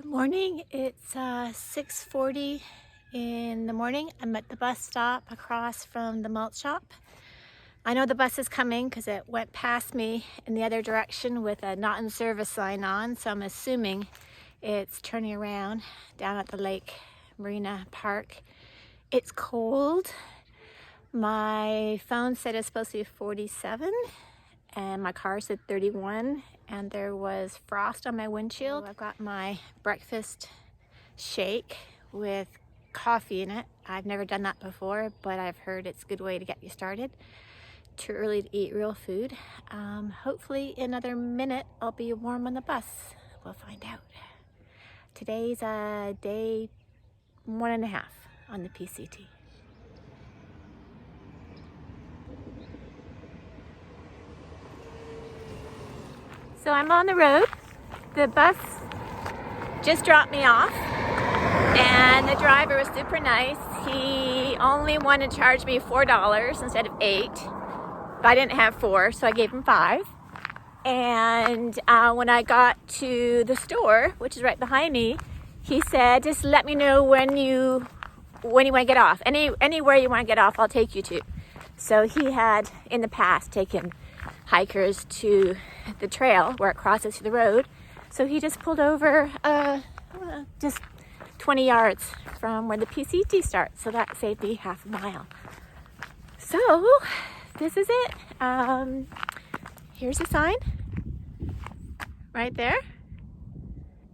Good morning. It's 6:40 in the morning. I'm at the bus stop across from the malt shop. I know the bus is coming because it went past me in the other direction with a not in service sign on, so I'm assuming it's turning around down at the Lake Morena Park. It's cold. My phone said it's supposed to be 47 and my car said 31, and there was frost on my windshield. I've got my breakfast shake with coffee in it. I've never done that before, but I've heard it's a good way to get you started. Too early to eat real food. Hopefully in another minute I'll be warm on the bus. We'll find out. Today's day 1.5 on the PCT. So I'm on the road. The bus just dropped me off and the driver was super nice. He only wanted to charge me $4 instead of $8, but I didn't have 4, so I gave him 5. And when I got to the store, which is right behind me, he said, just let me know when you want to get off. Anywhere you want to get off, I'll take you to. So he had in the past taken hikers to the trail where it crosses the road. So he just pulled over just 20 yards from where the PCT starts. So that saved me half a mile. So this is it. Here's a sign right there.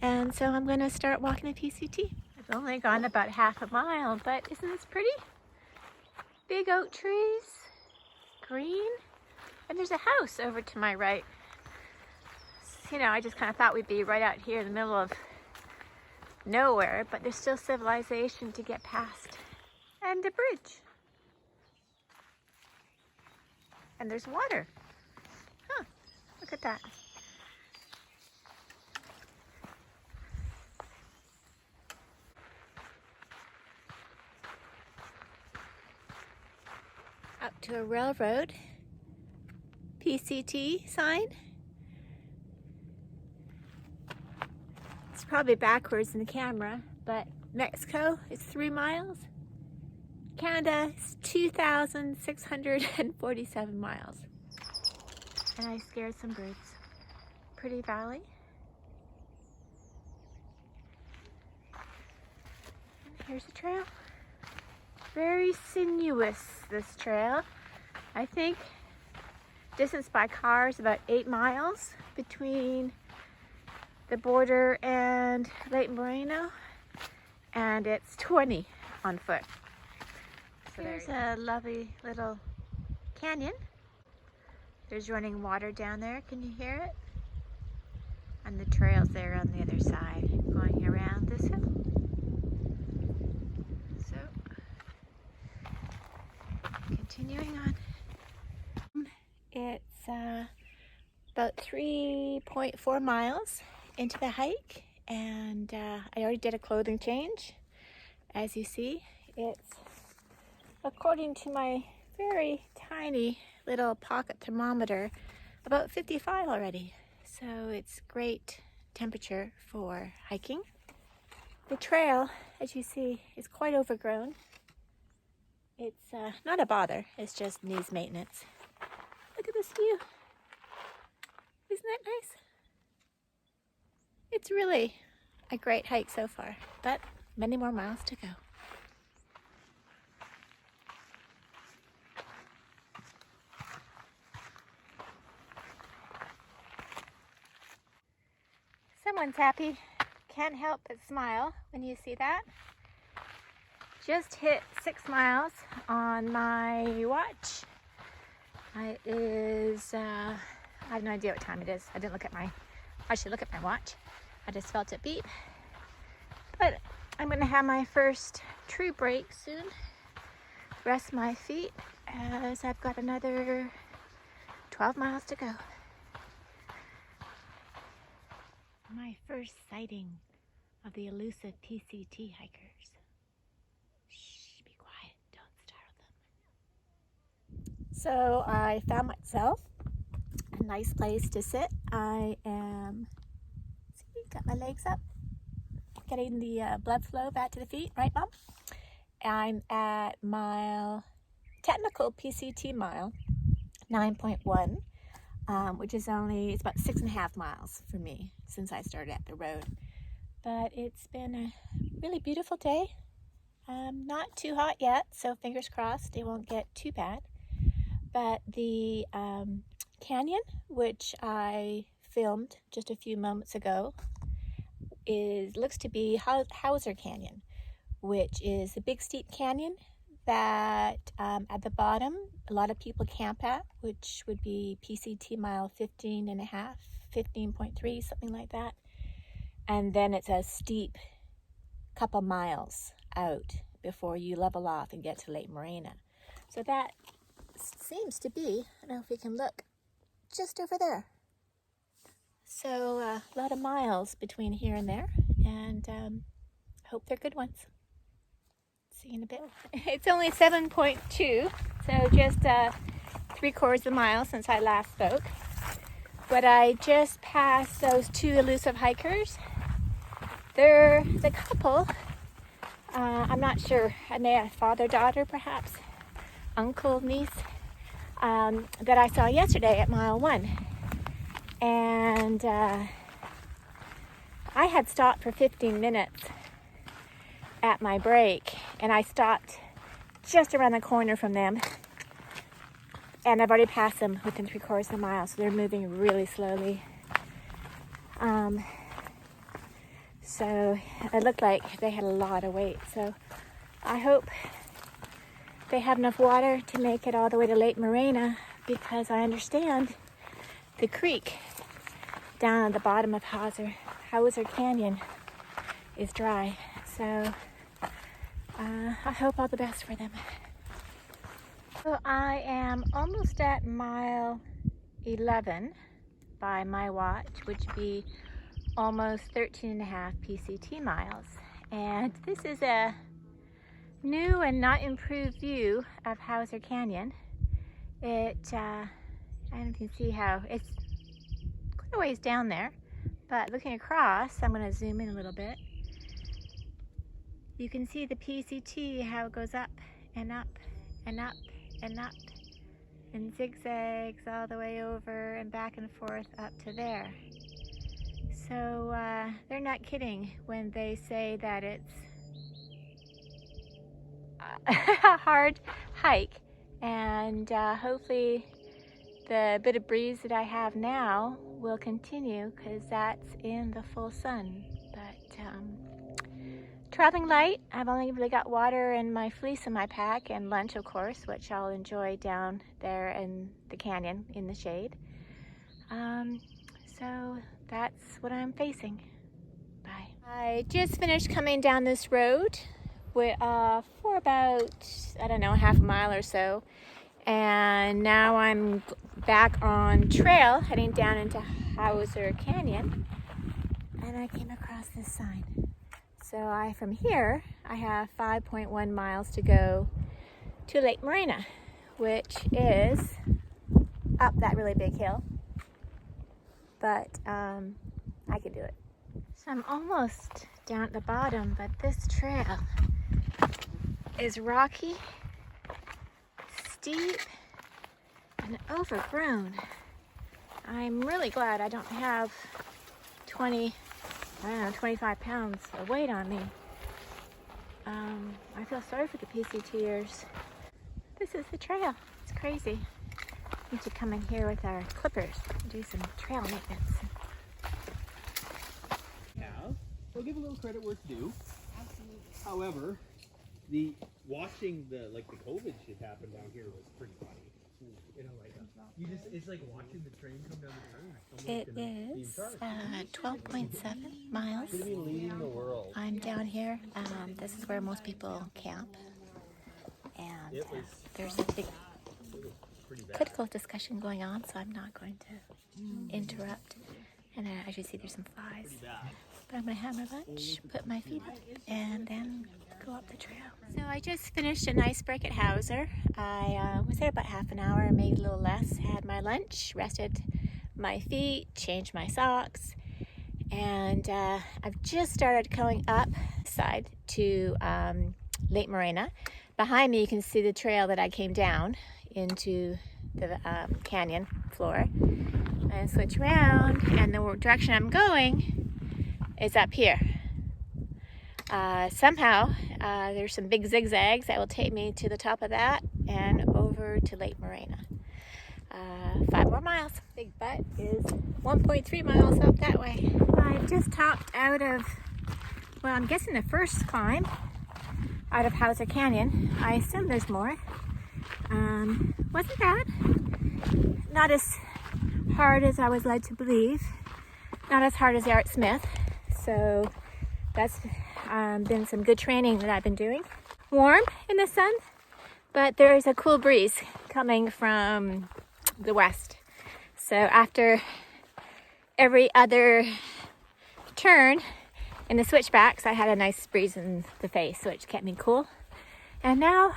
And so I'm going to start walking the PCT. I've only gone about half a mile, but isn't this pretty? Big oak trees, green, and there's a house over to my right. You know, I just kind of thought we'd be right out here in the middle of nowhere, but there's still civilization to get past. And a bridge. And there's water. Huh, look at that. Up to a railroad. PCT sign. It's probably backwards in the camera, but Mexico is 3 miles. Canada is 2,647 miles. And I scared some birds. Pretty valley. And here's the trail. Very sinuous, this trail. I think distance by car is about 8 miles between the border and Lake Morena, and it's 20 on foot. So there's a lovely little canyon. There's running water down there. Can you hear it? And the trail's there on the other side, going around this hill. So, continuing on. It's about 3.4 miles into the hike, and I already did a clothing change. As you see, it's, according to my very tiny little pocket thermometer, about 55 already. So it's great temperature for hiking. The trail, as you see, is quite overgrown. It's not a bother, it's just needs maintenance. Look at this view. Isn't that nice? It's really a great hike so far, but many more miles to go. Someone's happy. Can't help but smile when you see that. Just hit 6 miles on my watch. It is, I have no idea what time it is. I should look at my watch. I just felt it beep. But I'm gonna have my first true break soon. Rest my feet as I've got another 12 miles to go. My first sighting of the elusive PCT hikers. Shh, be quiet, don't startle them. So I found myself a nice place to sit. I am, see, got my legs up. getting the blood flow back to the feet, right, Mom? I'm at technical PCT mile 9.1, which is it's about 6.5 miles for me since I started at the road. But it's been a really beautiful day. Not too hot yet, so fingers crossed it won't get too bad. But the canyon, which I filmed just a few moments ago, looks to be Hauser Canyon, which is a big steep canyon that at the bottom a lot of people camp at, which would be PCT mile 15.5, 15.3, something like that. And then it's a steep couple miles out before you level off and get to Lake Morena. So that seems to be, I don't know if we can look, just over there. So a lot of miles between here and there, and hope they're good ones. See you in a bit. It's only 7.2, so just 3/4 of a mile since I last spoke. But I just passed those two elusive hikers. They're the couple. I'm not sure. I may have father-daughter, perhaps, uncle, niece, that I saw yesterday at mile 1. And I had stopped for 15 minutes at my break, and I stopped just around the corner from them. And I've already passed them within 3/4 of a mile, so they're moving really slowly. So it looked like they had a lot of weight. So I hope they have enough water to make it all the way to Lake Morena, because I understand the creek down at the bottom of Hauser Canyon is dry. So I hope all the best for them. So I am almost at mile 11 by my watch, which would be almost 13.5 PCT miles. And this is a new and not improved view of Hauser Canyon. I don't know if you can see how it's quite a ways down there, but looking across, I'm going to zoom in a little bit. You can see the PCT, how it goes up and up and up and up and zigzags all the way over and back and forth up to there. So they're not kidding when they say that it's a hard hike, and hopefully the bit of breeze that I have now will continue, because that's in the full sun. But traveling light. I've only really got water and my fleece in my pack, and lunch, of course, which I'll enjoy down there in the canyon in the shade. So that's what I'm facing. Bye. I just finished coming down this road for about, I don't know, half a mile or so. And now I'm back on trail heading down into Hauser Canyon. And I came across this sign. So from here, I have 5.1 miles to go to Lake Morena, which is up that really big hill. But I can do it. So I'm almost down at the bottom, but this trail is rocky, steep, and overgrown. I'm really glad I don't have 25 pounds of weight on me. I feel sorry for the PCTers. This is the trail. It's crazy. We need to come in here with our clippers and do some trail maintenance. We'll give a little credit where it's due. Absolutely. However, watching the COVID shit happen down here was pretty funny. You know, it's like watching the train come down the train. It is 12.7 miles. Leading the world. I'm down here. This is where most people camp. And there's a big critical discussion going on, so I'm not going to interrupt. And as you see, there's some flies. But I'm going to have my lunch, put my feet up, and then go up the trail. So I just finished a nice break at Hauser. I was there about half an hour, maybe a little less. Had my lunch, rested my feet, changed my socks, And I've just started going up side to Lake Morena. Behind me you can see the trail that I came down into the canyon floor. And switch around, and the direction I'm going is up here. Somehow there's some big zigzags that will take me to the top of that and over to Lake Morena. 5 more miles. Big Butt is 1.3 miles up that way. I just topped out of, well, I'm guessing the first climb out of Hauser Canyon. I assume there's more. Wasn't bad. Not as hard as I was led to believe. Not as hard as Art Smith. So that's been some good training that I've been doing. Warm in the sun, but there is a cool breeze coming from the west. So after every other turn in the switchbacks, I had a nice breeze in the face, which kept me cool. And now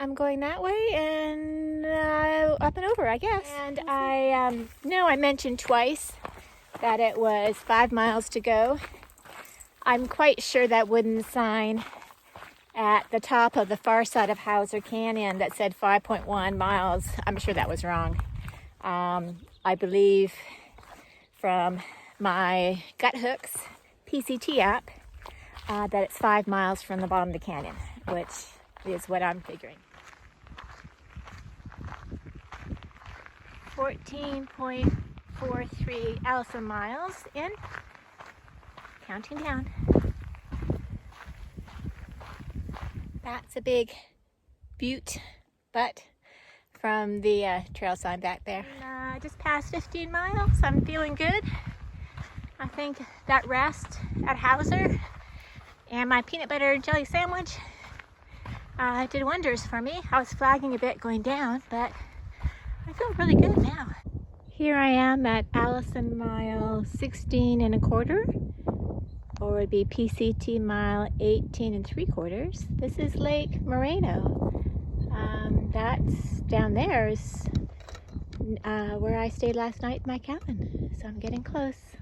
I'm going that way and up and over, I guess. And I know I mentioned twice that it was 5 miles to go. I'm quite sure that wooden sign at the top of the far side of Hauser Canyon that said 5.1 miles, I'm sure that was wrong. I believe from my Gut Hooks PCT app that it's 5 miles from the bottom of the canyon, which is what I'm figuring. 14.43 Allison miles in, counting down. That's a big butte butt from the trail sign back there. And, just past 15 miles, I'm feeling good. I think that rest at Hauser and my peanut butter and jelly sandwich did wonders for me. I was flagging a bit going down, but I feel really good now. Here I am at Allison mile 16 1/4. Or it'd be PCT mile 18 3/4. This is Lake Morena. That's down there is where I stayed last night in my cabin. So I'm getting close.